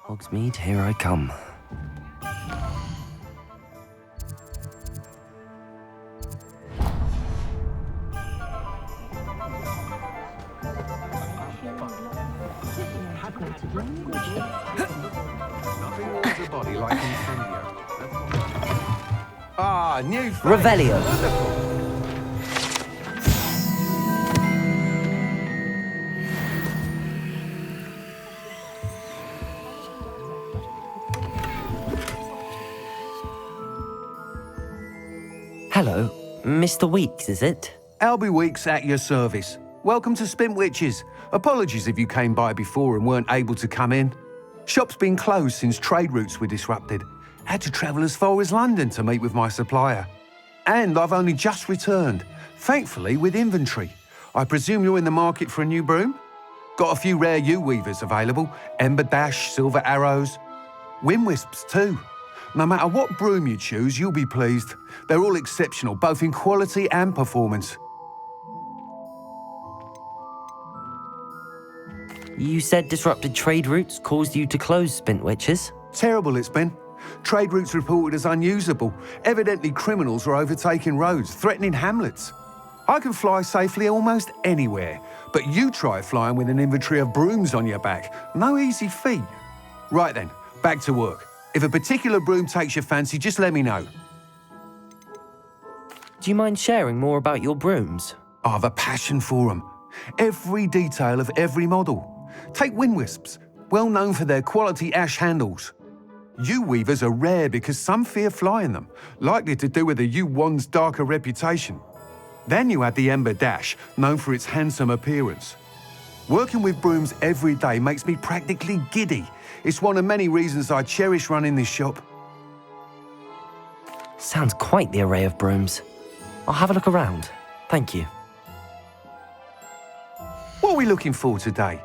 Hogsmeade, here I come. Nothing warms a body like incendio. Ah, new face. Revelio. Wonderful. Hello, Mr. Weeks, is it? Albie Weeks at your service. Welcome to Spintwitches. Apologies if you came by before and weren't able to come in. Shop's been closed since trade routes were disrupted. Had to travel as far as London to meet with my supplier. And I've only just returned, thankfully with inventory. I presume you're in the market for a new broom? Got a few rare U-weavers available, Ember Dash, Silver Arrows, Wind Wisps too. No matter what broom you choose, you'll be pleased. They're all exceptional, both in quality and performance. You said disrupted trade routes caused you to close Spintwitches? Terrible it's been. Trade routes reported as unusable. Evidently criminals are overtaking roads, threatening hamlets. I can fly safely almost anywhere, but you try flying with an inventory of brooms on your back. No easy feat. Right then, back to work. If a particular broom takes your fancy, just let me know. Do you mind sharing more about your brooms? I have a passion for them. Every detail of every model. Take Wind Wisps, well known for their quality ash handles. U-weavers are rare because some fear flying them, likely to do with the U-wand's darker reputation. Then you add the Ember Dash, known for its handsome appearance. Working with brooms every day makes me practically giddy. It's one of many reasons I cherish running this shop. Sounds quite the array of brooms. I'll have a look around. Thank you. What are we looking for today?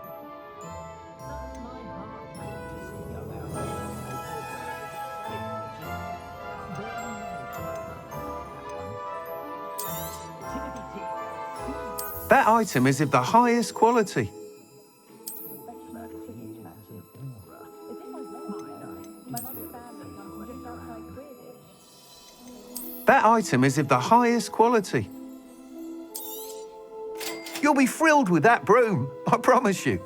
That item is of the highest quality. That item is of the highest quality. You'll be thrilled with that broom, I promise you.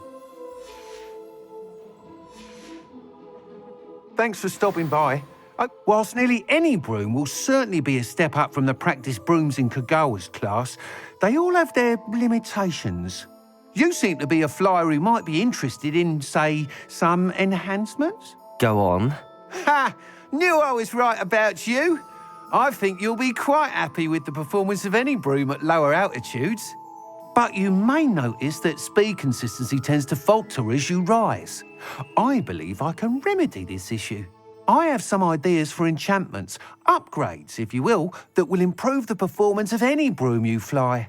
Thanks for stopping by. Whilst nearly any broom will certainly be a step up from the practice brooms in Kagawa's class, they all have their limitations. You seem to be a flyer who might be interested in, say, some enhancements? Go on. Ha! Knew I was right about you. I think you'll be quite happy with the performance of any broom at lower altitudes. But you may notice that speed consistency tends to falter as you rise. I believe I can remedy this issue. I have some ideas for enchantments, upgrades, if you will, that will improve the performance of any broom you fly.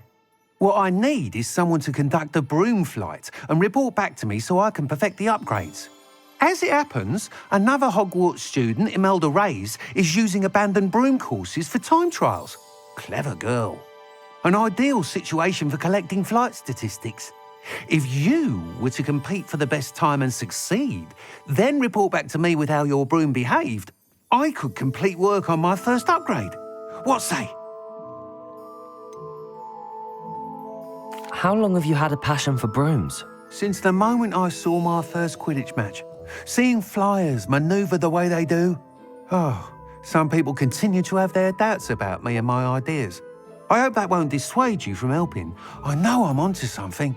What I need is someone to conduct a broom flight and report back to me so I can perfect the upgrades. As it happens, another Hogwarts student, Imelda Reyes, is using abandoned broom courses for time trials. Clever girl. An ideal situation for collecting flight statistics. If you were to compete for the best time and succeed, then report back to me with how your broom behaved, I could complete work on my first upgrade. What say? How long have you had a passion for brooms? Since the moment I saw my first Quidditch match. Seeing flyers manoeuvre the way they do. Oh, some people continue to have their doubts about me and my ideas. I hope that won't dissuade you from helping. I know I'm onto something.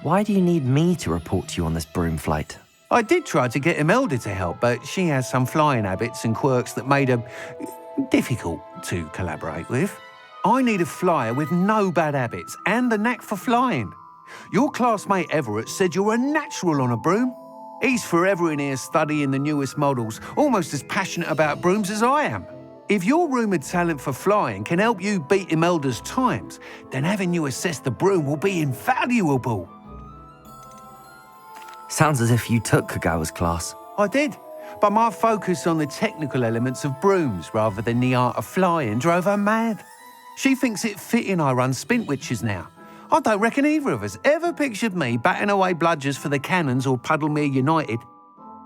Why do you need me to report to you on this broom flight? I did try to get Imelda to help, but she has some flying habits and quirks that made her difficult to collaborate with. I need a flyer with no bad habits and the knack for flying. Your classmate Everett said you're a natural on a broom. He's forever in here studying the newest models, almost as passionate about brooms as I am. If your rumoured talent for flying can help you beat Imelda's times, then having you assess the broom will be invaluable. Sounds as if you took Kagawa's class. I did, but my focus on the technical elements of brooms rather than the art of flying drove her mad. She thinks it fitting I run Spintwitches now. I don't reckon either of us ever pictured me batting away bludgers for the Cannons or Puddlemere United.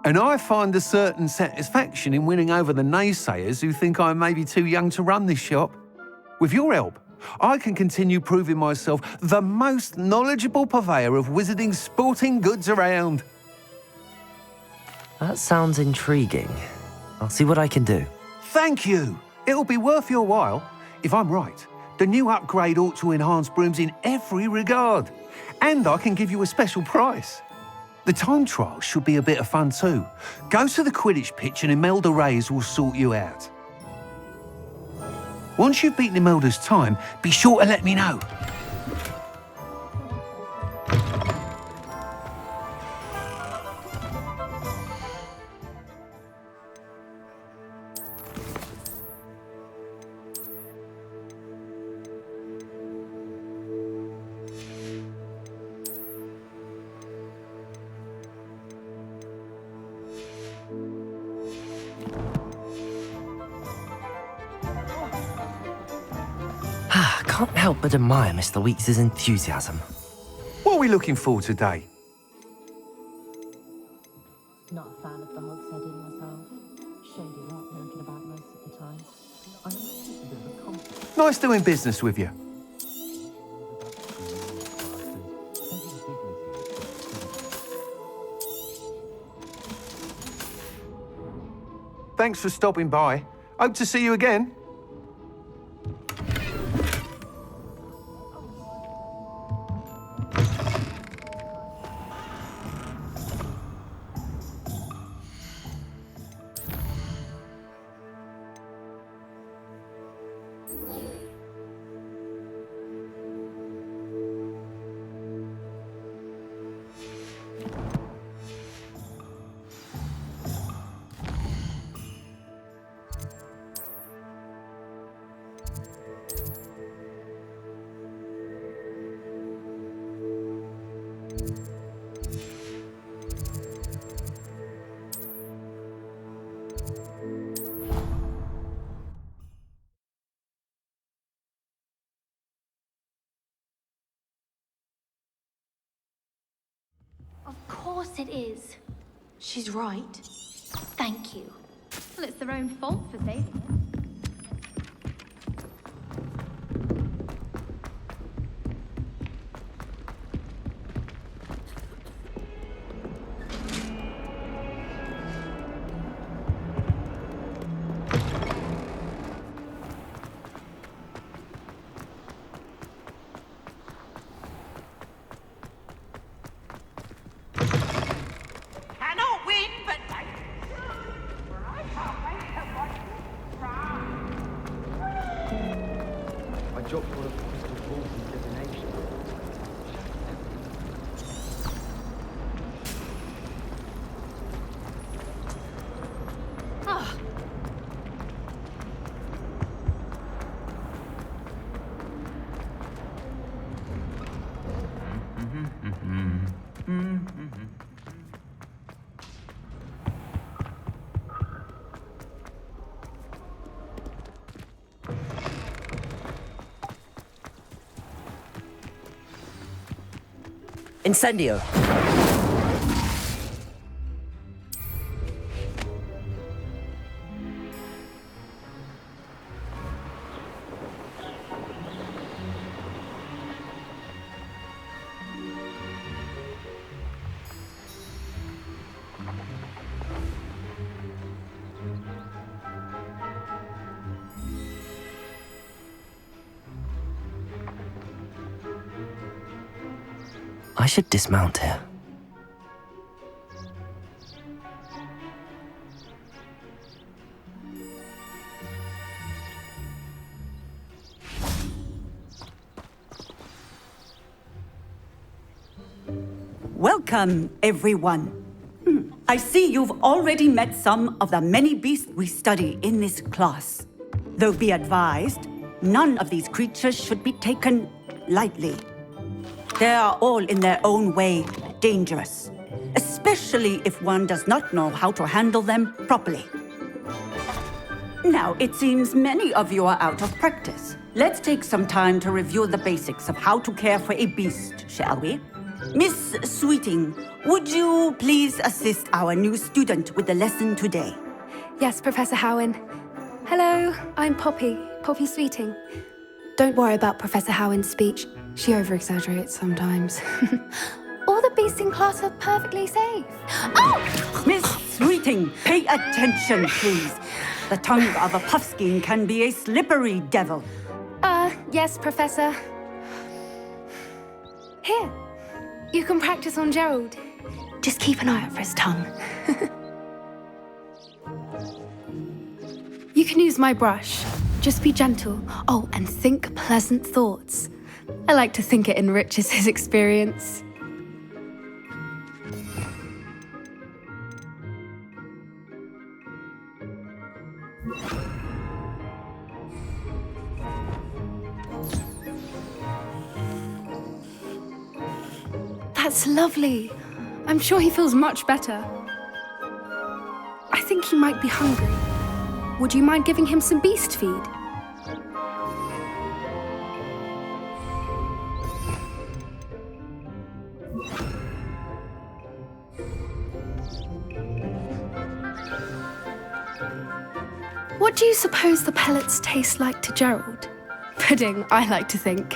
And I find a certain satisfaction in winning over the naysayers who think I may be too young to run this shop. With your help, I can continue proving myself the most knowledgeable purveyor of wizarding sporting goods around. That sounds intriguing. I'll see what I can do. Thank you. It'll be worth your while. If I'm right, the new upgrade ought to enhance brooms in every regard. And I can give you a special price. The time trial should be a bit of fun too. Go to the Quidditch pitch and Imelda Reyes will sort you out. Once you've beaten Imelda's time, be sure to let me know. Can't help but admire Mr. Weeks' enthusiasm. What are we looking for today? Not a fan of the Hogshead in myself. Shady lot knocking about most of the time. I imagine it's a bit of a conflict. Nice doing business with you. Thanks for stopping by. Hope to see you again. Of course it is. She's right. Thank you. Well, it's their own fault for saving it. Cannot win, but I can't wait to watch you try. I dropped one of Crystal Ball's in divination. Ah, Incendio! I should dismount here. Welcome, everyone. I see you've already met some of the many beasts we study in this class. Though be advised, none of these creatures should be taken lightly. They are all in their own way dangerous, especially if one does not know how to handle them properly. Now, it seems many of you are out of practice. let's take some time to review the basics of how to care for a beast, shall we? Miss Sweeting, would you please assist our new student with the lesson today? Yes, Professor Howen. Hello, I'm Poppy Sweeting. Don't worry about Professor Howen's speech. She over-exaggerates sometimes. All the beasts in class are perfectly safe. Oh! Miss Sweeting, pay attention, please. The tongue of a puffskein can be a slippery devil. Yes, Professor. Here, you can practice on Gerald. Just keep an eye out for his tongue. You can use my brush. Just be gentle. Oh, and think pleasant thoughts. I like to think it enriches his experience. That's lovely. I'm sure he feels much better. I think he might be hungry. Would you mind giving him some beast feed? What do you suppose the pellets taste like to Gerald? Pudding, I like to think.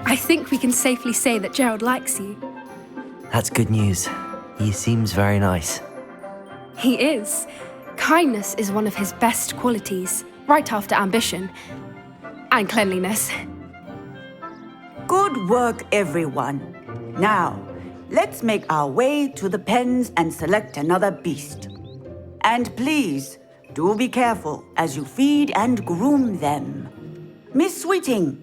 I think we can safely say that Gerald likes you. That's good news. He seems very nice. He is. Kindness is one of his best qualities, right after ambition and cleanliness. Good work, everyone. Now, let's make our way to the pens and select another beast. And please, do be careful as you feed and groom them. Miss Sweeting,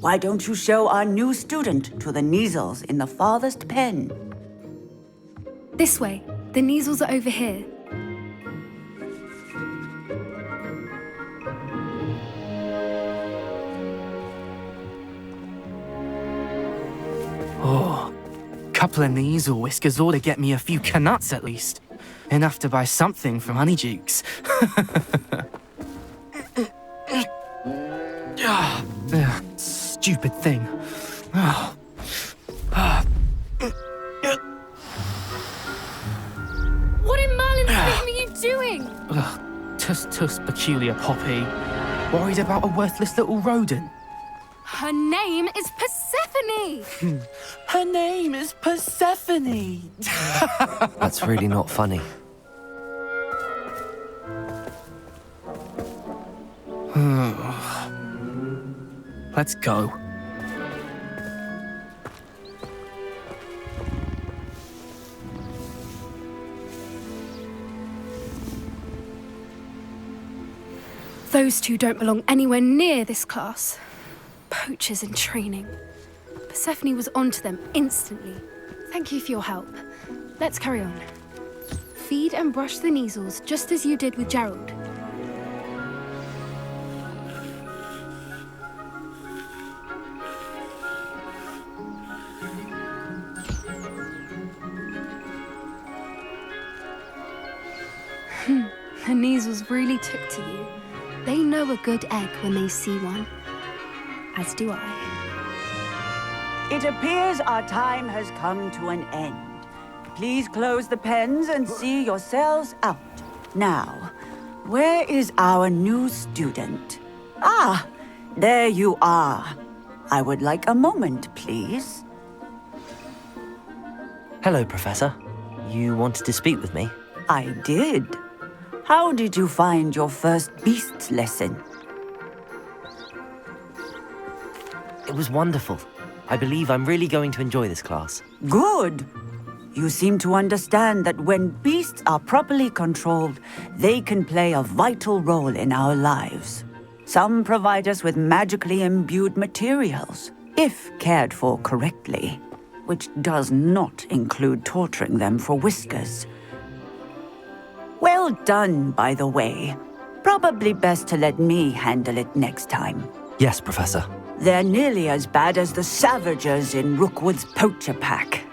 why don't you show our new student to the Kneazles in the farthest pen? This way. The Kneazles are over here. Oh, couple of Kneazle whiskers ought to get me a few canuts at least. Enough to buy something from Honeydukes. Stupid thing. What in Merlin's name are you doing? Tuss, peculiar Poppy. Worried about a worthless little rodent. Her name is Persephone! Her name is Persephone! That's really not funny. Let's go. Those two don't belong anywhere near this class. Poachers in training. Persephone was onto them instantly. Thank you for your help. Let's carry on. Feed and brush the Kneazles just as you did with Gerald. The Kneazles really took to you. They know a good egg when they see one. As do I. It appears our time has come to an end. Please close the pens and see yourselves out. Now, where is our new student? Ah, there you are. I would like a moment, please. Hello, Professor. You wanted to speak with me? I did. How did you find your first beasts lesson? It was wonderful. I believe I'm really going to enjoy this class. Good. You seem to understand that when beasts are properly controlled, they can play a vital role in our lives. Some provide us with magically imbued materials, if cared for correctly, which does not include torturing them for whiskers. Well done, by the way. Probably best to let me handle it next time. Yes, Professor. They're nearly as bad as the Savagers in Rookwood's poacher pack.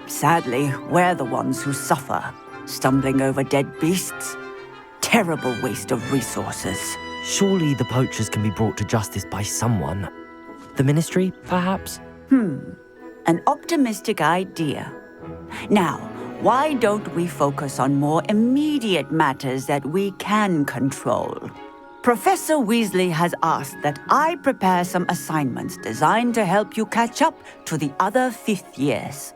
Sadly, we're the ones who suffer, stumbling over dead beasts. Terrible waste of resources. Surely the poachers can be brought to justice by someone. The ministry, perhaps? An optimistic idea. Now, why don't we focus on more immediate matters that we can control? Professor Weasley has asked that I prepare some assignments designed to help you catch up to the other fifth years.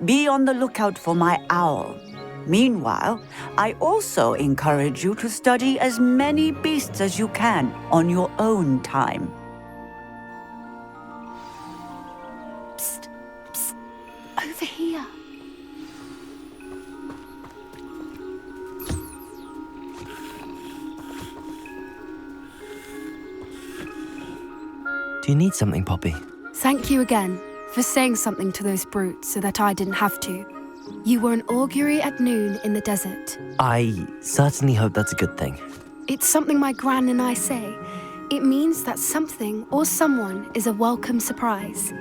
Be on the lookout for my owl. Meanwhile, I also encourage you to study as many beasts as you can on your own time. Psst, psst, over here. Do you need something, Poppy? Thank you again for saying something to those brutes so that I didn't have to. You were an augury at noon in the desert. I certainly hope that's a good thing. It's something my gran and I say. It means that something or someone is a welcome surprise.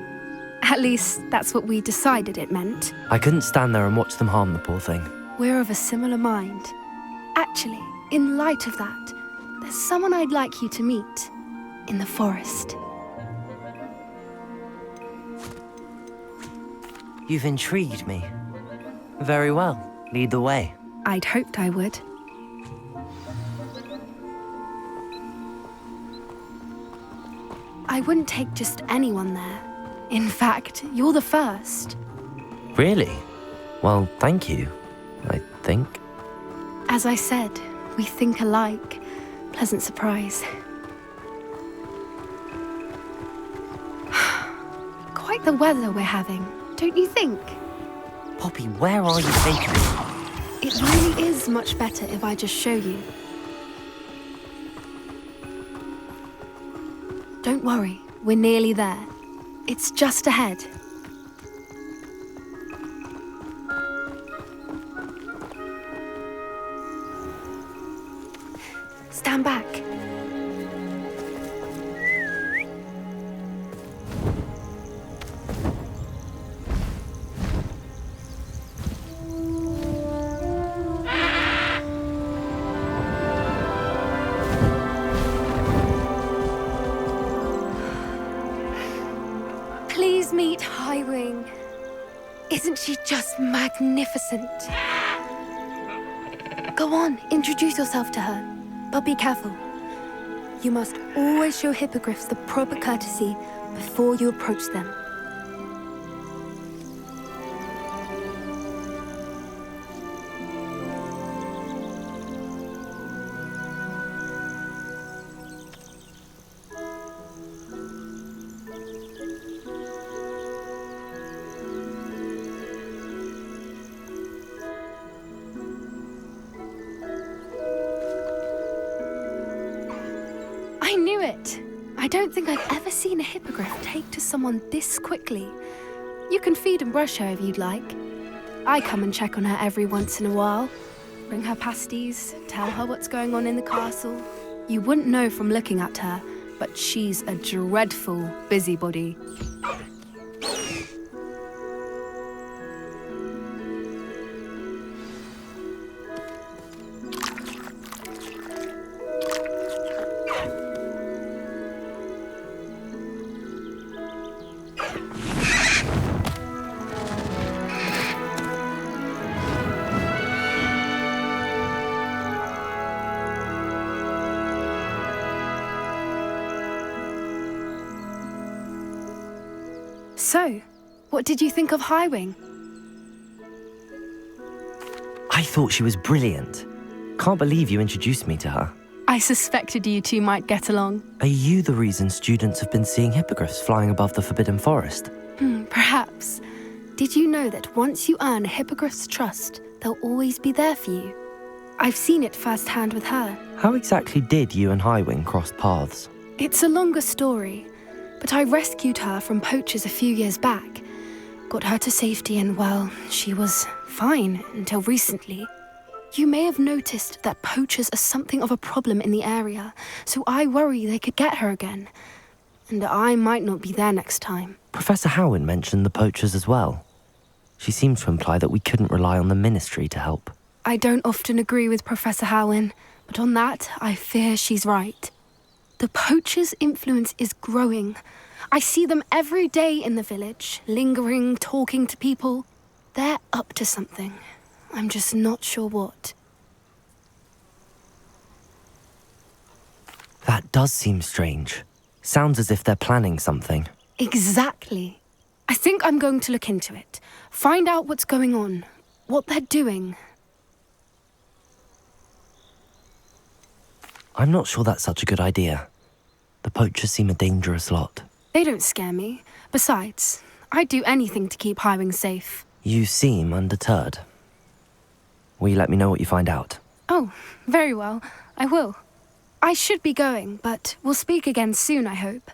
At least, that's what we decided it meant. I couldn't stand there and watch them harm the poor thing. We're of a similar mind. Actually, in light of that, there's someone I'd like you to meet in the forest. You've intrigued me. Very well. Lead the way. I'd hoped I would. I wouldn't take just anyone there. In fact, you're the first. Really? Well, thank you, I think. As I said, we think alike. Pleasant surprise. Quite the weather we're having, don't you think? Poppy, where are you taking me? It really is much better if I just show you. Don't worry, we're nearly there. It's just ahead. Stand back. Please meet Highwing. Isn't she just magnificent? Go on, introduce yourself to her. But be careful. You must always show hippogriffs the proper courtesy before you approach them. I knew it! I don't think I've ever seen a hippogriff take to someone this quickly. You can feed and brush her if you'd like. I come and check on her every once in a while. Bring her pasties, tell her what's going on in the castle. You wouldn't know from looking at her, but she's a dreadful busybody. So, what did you think of Highwing? I thought she was brilliant. Can't believe you introduced me to her. I suspected you two might get along. Are you the reason students have been seeing hippogriffs flying above the Forbidden Forest? Perhaps. Did you know that once you earn a hippogriff's trust, they'll always be there for you? I've seen it firsthand with her. How exactly did you and Highwing cross paths? It's a longer story, but I rescued her from poachers a few years back. Got her to safety and, well, she was fine until recently. You may have noticed that poachers are something of a problem in the area, so I worry they could get her again. And I might not be there next time. Professor Howin mentioned the poachers as well. She seemed to imply that we couldn't rely on the ministry to help. I don't often agree with Professor Howin, but on that, I fear she's right. The poachers' influence is growing. I see them every day in the village, lingering, talking to people. They're up to something. I'm just not sure what. That does seem strange. Sounds as if they're planning something. Exactly. I think I'm going to look into it. Find out what's going on, what they're doing. I'm not sure that's such a good idea. The poachers seem a dangerous lot. They don't scare me. Besides, I'd do anything to keep Highwing safe. You seem undeterred. Will you let me know what you find out? Oh, very well. I will. I should be going, but we'll speak again soon, I hope.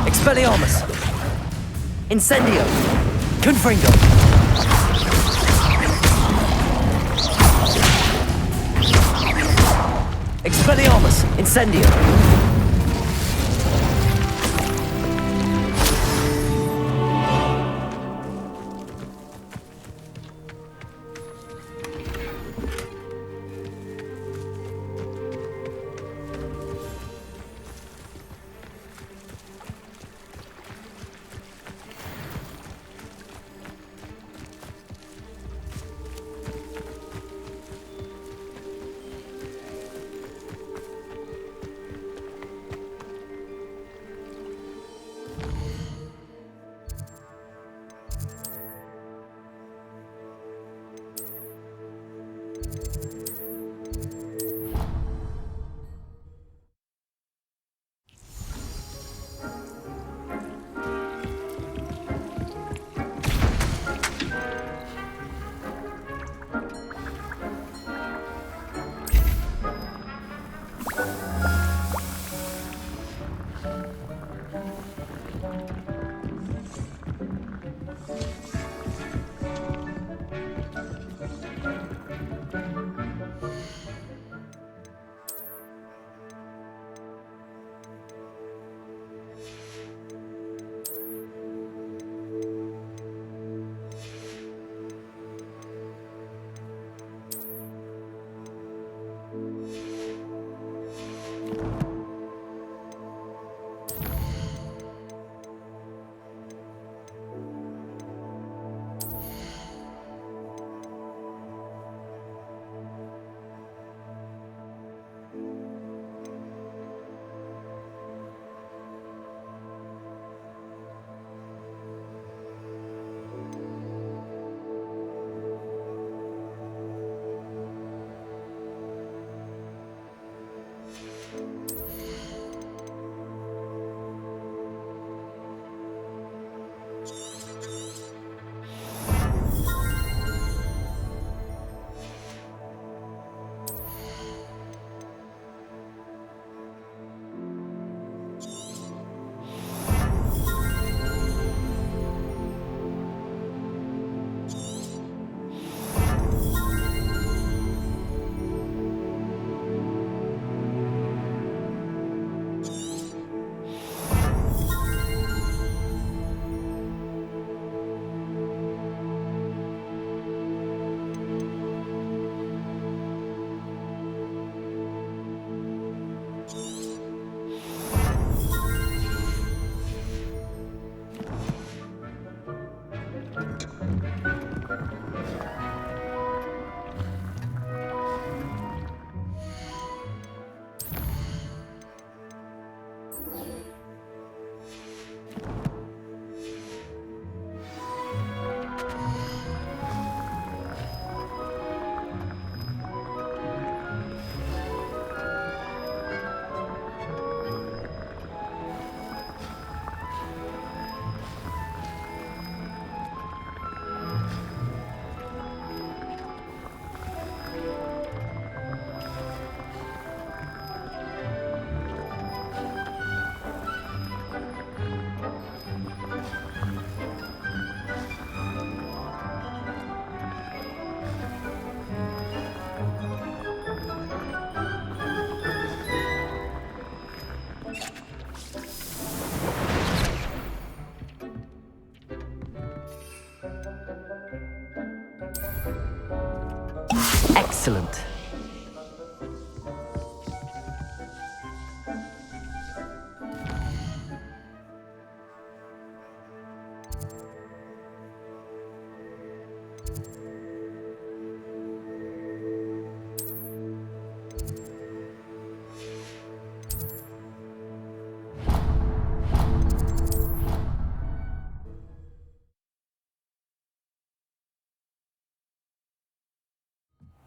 Expelliarmus! Incendio! Confringo! Expelliarmus! Incendio! Excellent.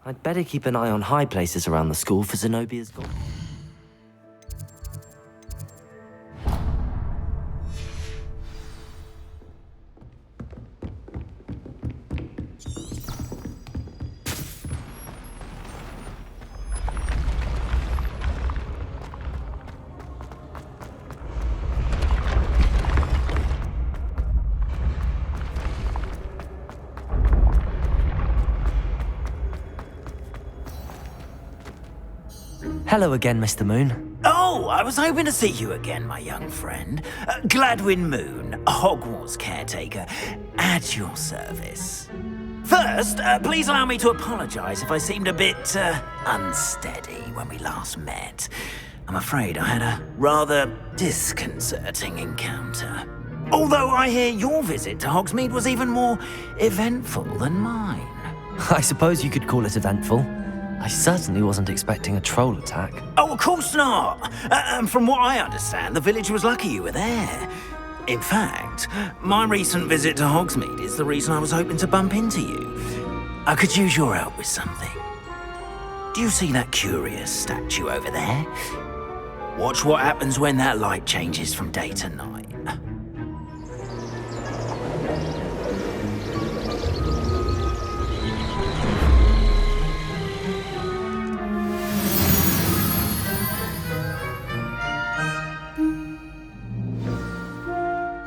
I'd better keep an eye on high places around the school for Zenobia's goal. Hello again, Mr. Moon. Oh, I was hoping to see you again, my young friend. Gladwin Moon, Hogwarts caretaker, at your service. First, please allow me to apologise if I seemed a bit unsteady when we last met. I'm afraid I had a rather disconcerting encounter. Although I hear your visit to Hogsmeade was even more eventful than mine. I suppose you could call it eventful. I certainly wasn't expecting a troll attack. Oh, of course not. From what I understand, the village was lucky you were there. In fact, my recent visit to Hogsmeade is the reason I was hoping to bump into you. I could use your help with something. Do you see that curious statue over there? Watch what happens when that light changes from day to night.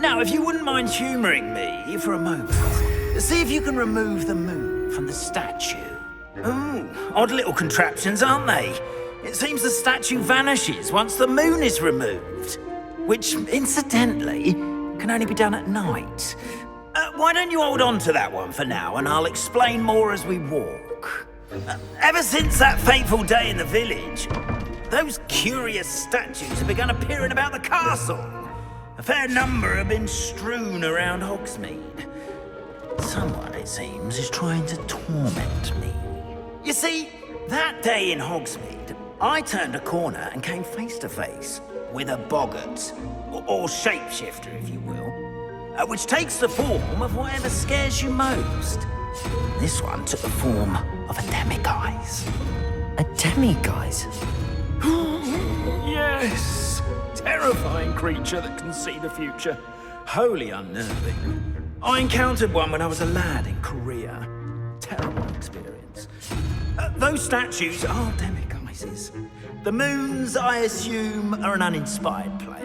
Now, if you wouldn't mind humouring me for a moment, see if you can remove the moon from the statue. Ooh, odd little contraptions, aren't they? It seems the statue vanishes once the moon is removed, which, incidentally, can only be done at night. Why don't you hold on to that one for now, and I'll explain more as we walk. Ever since that fateful day in the village, those curious statues have begun appearing about the castle. A fair number have been strewn around Hogsmeade. Someone, it seems, is trying to torment me. You see, that day in Hogsmeade, I turned a corner and came face to face with a boggart, or shapeshifter, if you will, which takes the form of whatever scares you most. This one took the form of a demiguise. A demiguise? Yes! Terrifying creature that can see the future. Wholly unnerving. I encountered one when I was a lad in Korea. Terrible experience. Those statues are demiguises. The moons, I assume, are an uninspired play.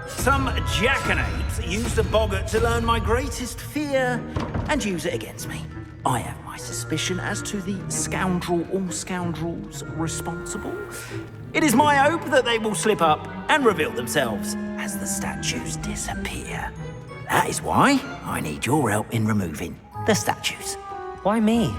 Some jackanapes used a boggart to learn my greatest fear and use it against me. I have my suspicion as to the scoundrel or scoundrels responsible. It is my hope that they will slip up and reveal themselves as the statues disappear. That is why I need your help in removing the statues. Why me?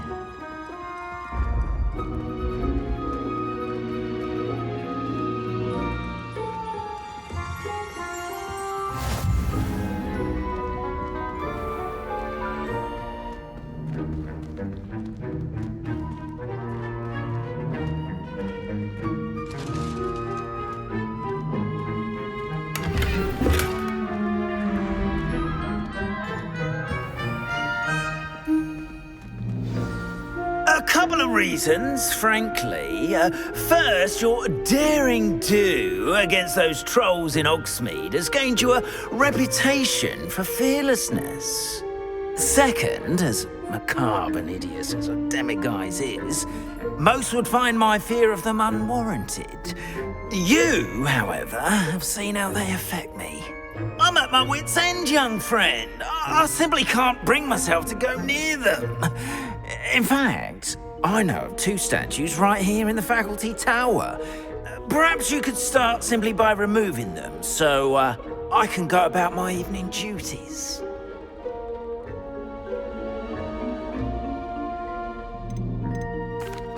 reasons, frankly. First, your daring do against those trolls in Hogsmeade has gained you a reputation for fearlessness. Second, as macabre and hideous as a demiguise is, most would find my fear of them unwarranted. You, however, have seen how they affect me. I'm at my wit's end, young friend. I simply can't bring myself to go near them. In fact, I know of 2 statues right here in the faculty tower. Perhaps you could start simply by removing them, so I can go about my evening duties.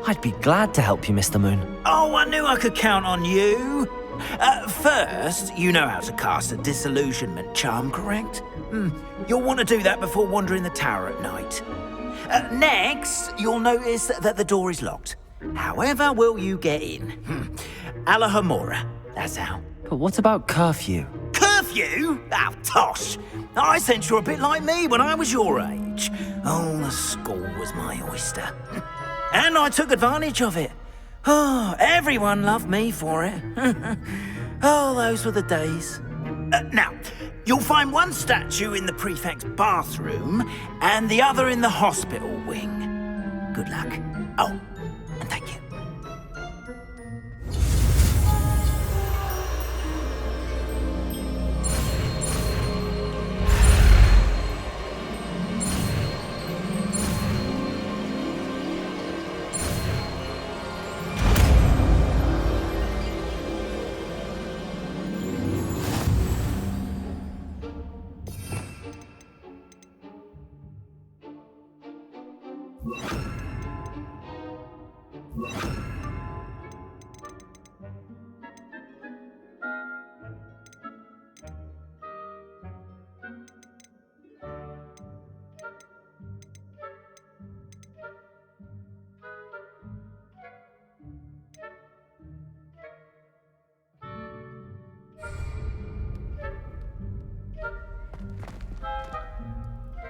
I'd be glad to help you, Mr. Moon. Oh, I knew I could count on you. First, you know how to cast a disillusionment charm, correct? You'll want to do that before wandering the tower at night. Next, you'll notice that the door is locked. However will you get in? Alahomora, that's how. But what about curfew? Curfew? Oh, tosh. I sense you're a bit like me when I was your age. Oh, the school was my oyster. And I took advantage of it. Oh, everyone loved me for it. Oh, those were the days. Now, you'll find one statue in the prefect's bathroom and the other in the hospital wing. Good luck. Oh, and thank you.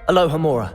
Aloha, Mora.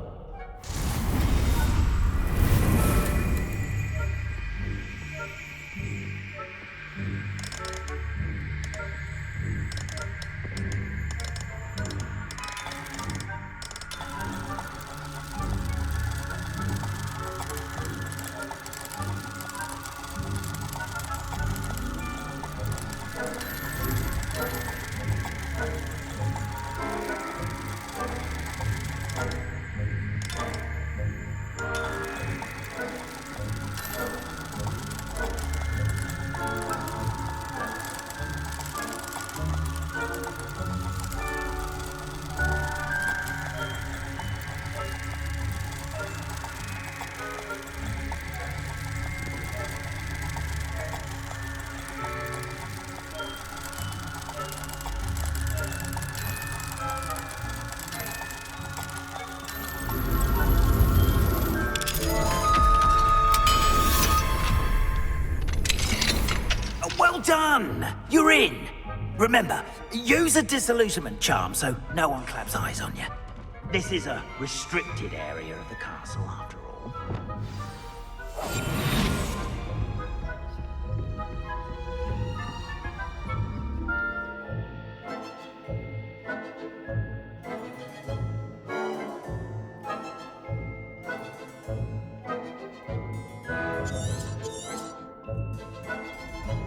Well done! You're in! Remember, use a disillusionment charm so no one claps eyes on you. This is a restricted area of the castle, after all.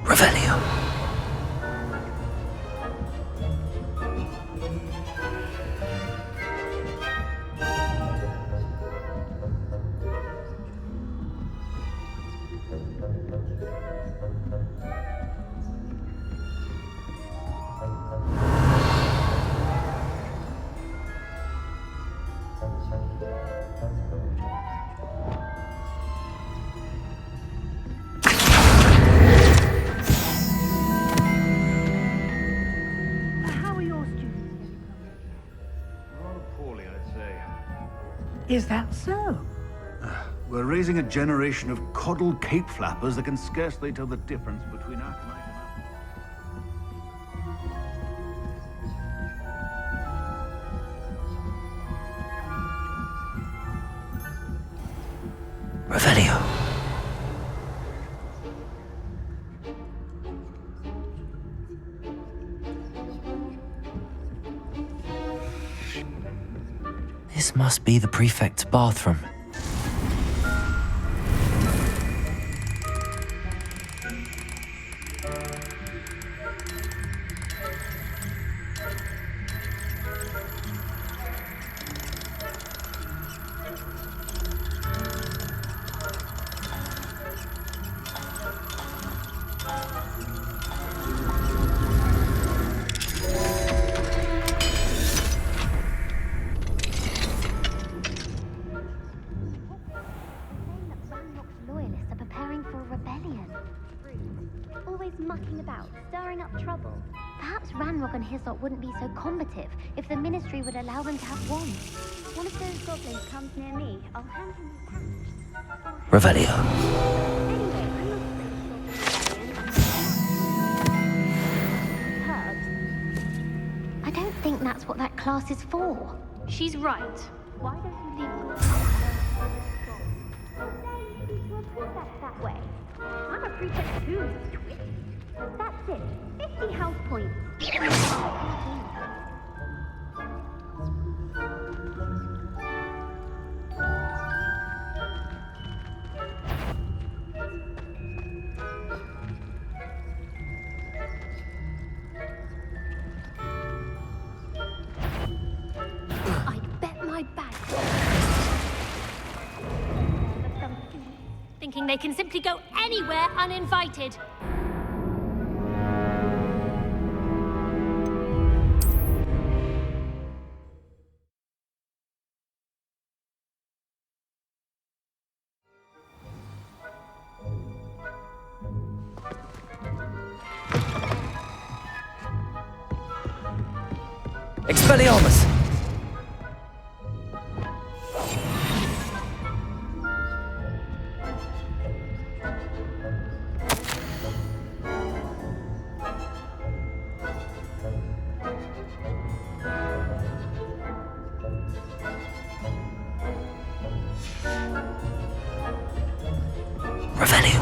Revelio. Is that so? We're raising a generation of coddled cape flappers that can scarcely tell the difference between Aconite and Revelio. This must be the prefect's bathroom. Loyalists are preparing for a rebellion. Always mucking about, stirring up trouble. Perhaps Ranrock and his lot wouldn't be so combative if the Ministry would allow them to have wands. One of those goblins comes near me, I'll hand him the pouch. Revelio. Anyway, Herbs. I don't think that's what that class is for. She's right. Why don't you leave that way? I'm a prefect too. That's it. 50 health points. I'd bet my bag. Thinking they can simply go anywhere uninvited. Expelliarmus! Revelio.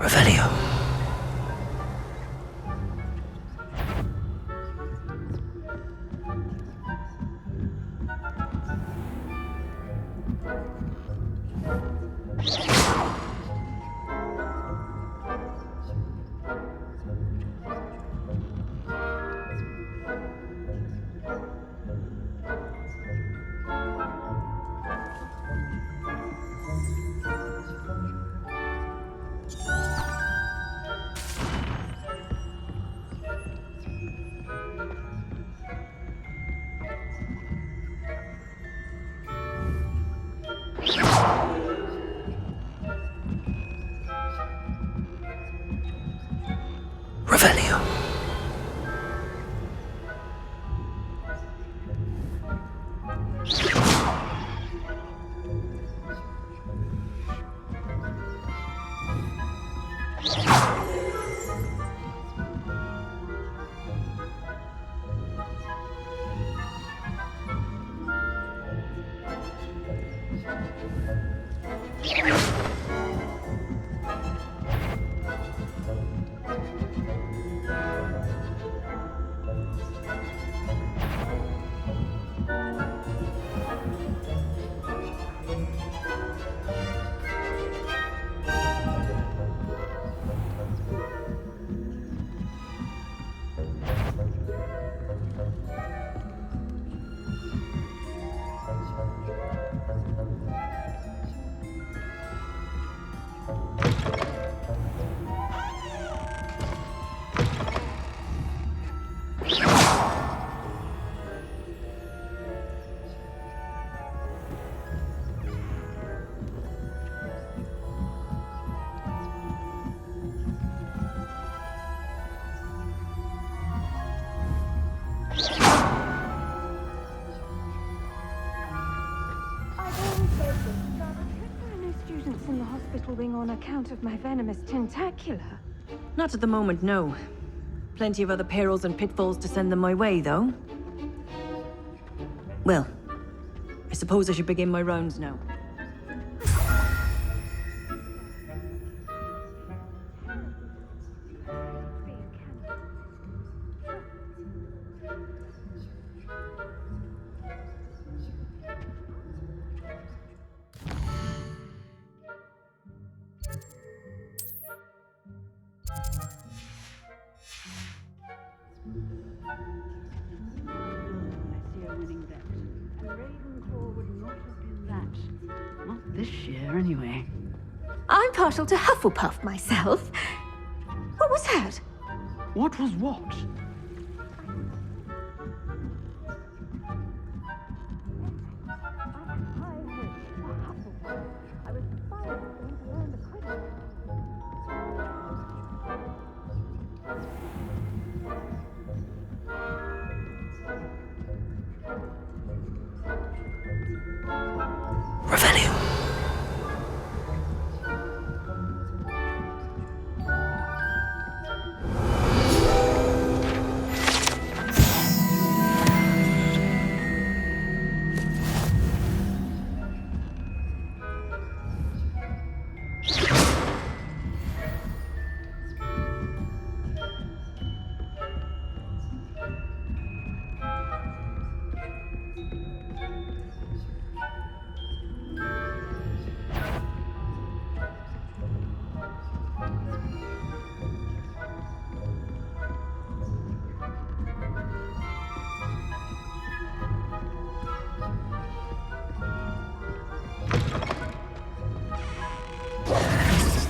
Revelio. Revelio. in the hospital wing on account of my venomous tentacula? Not at the moment, no. Plenty of other perils and pitfalls to send them my way, though. Well, I suppose I should begin my rounds now. Not this year, anyway. I'm partial to Hufflepuff myself. What was that? What was what?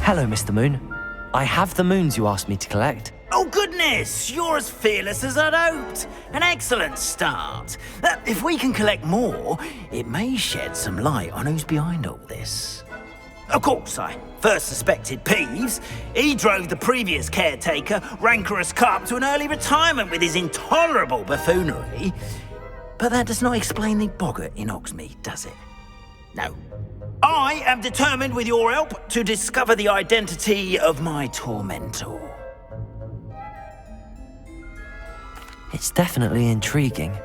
Hello, Mr. Moon. I have the moons you asked me to collect. Oh, goodness! You're as fearless as I'd hoped. An excellent start. If we can collect more, it may shed some light on who's behind all this. Of course, I first suspected Peeves. He drove the previous caretaker, Rancorous Carp, to an early retirement with his intolerable buffoonery. But that does not explain the boggart in Hogsmeade, does it? No. I am determined, with your help, to discover the identity of my tormentor. It's definitely intriguing.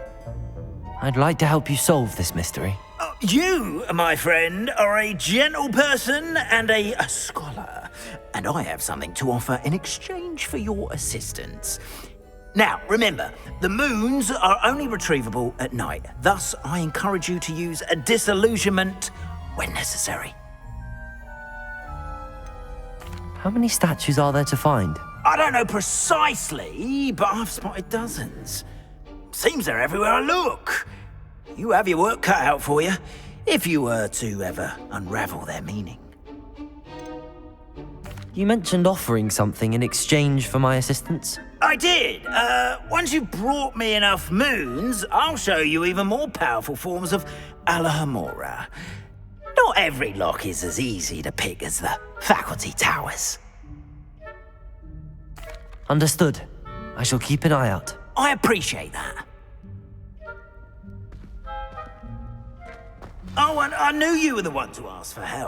I'd like to help you solve this mystery. You, my friend, are a gentle person and a scholar, and I have something to offer in exchange for your assistance. Now, remember, the moons are only retrievable at night. Thus, I encourage you to use a disillusionment when necessary. How many statues are there to find? I don't know precisely, but I've spotted dozens. Seems they're everywhere I look. You have your work cut out for you, if you were to ever unravel their meaning. You mentioned offering something in exchange for my assistance? I did. Once you've brought me enough moons, I'll show you even more powerful forms of Alohomora. Not every lock is as easy to pick as the faculty towers. Understood. I shall keep an eye out. I appreciate that. Oh, and I knew you were the one to ask for help.